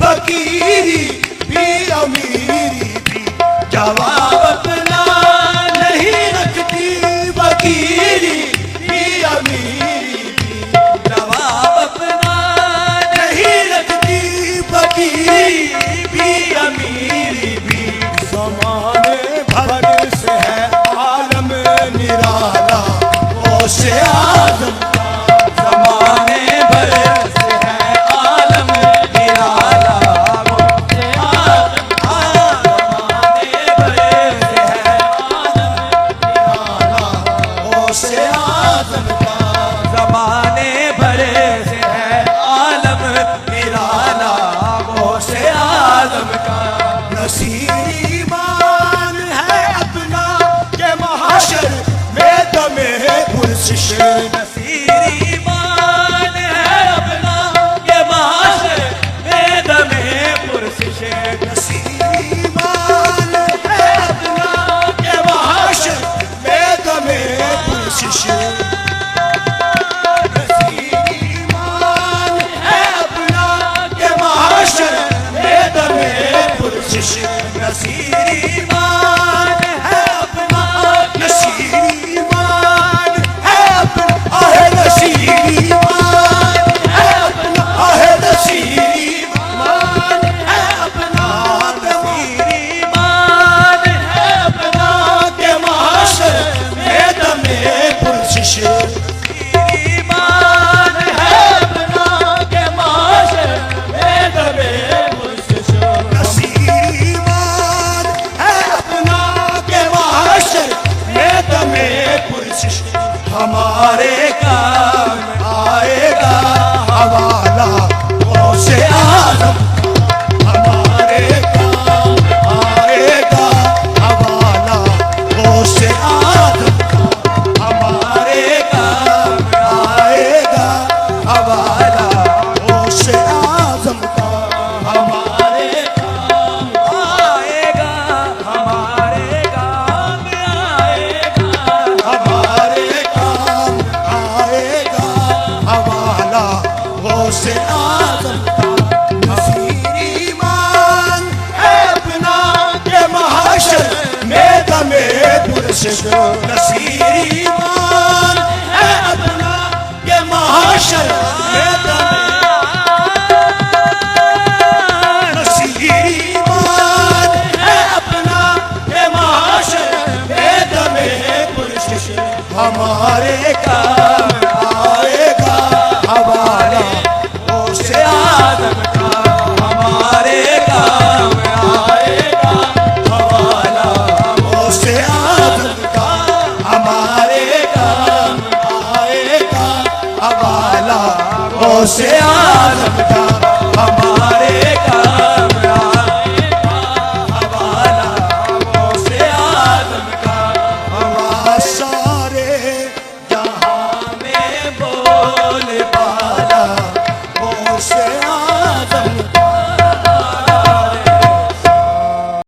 फकीरी भी अमीरी भी जवाब अपना पुरसिश नसीरी ईमान है अपना ये माशर में दमे पुरसिश नसीरी ईमान है अपना ये माशर में दमे पुरसिश नसीरी ईमान है अपना ये माशर में दमे पुरसिश नसीरी ईमान है अपना नसीरी ईमान है अपना आहे नसीरी ईमान है अपना आहे नसीरी ईमान है अपना नसीरी ईमान है अपना के माशर में दमे पुरसिश ईमान है अपना के माशर में दमे पुरसिश नसीरी ईमान है अपना के माशर में दमे पुरसिश हमारे काम आएगा हवाला गौसे आज़म हमारे काम आएगा हवाला गौसे आज़म हमारे काम आएगा हवाला गौसे आज़म का हमारे काम आएगा हमारे काम आएगा हमारे काम आएगा हवाला गौसे आज़म का नसीरी ईमान है अपना के महाशर में दमे पुरसिश नसीरी ईमान है अपना के महाशर में दमे नसीरी ईमान है अपना के महाशर में दमे पुरसिश हमारे काम आएगा हवाला गौसे आज़म का हमारे काम आएगा हवाला गौसे आज़म का हमारे काम आएगा हवाला गौसे आज़म का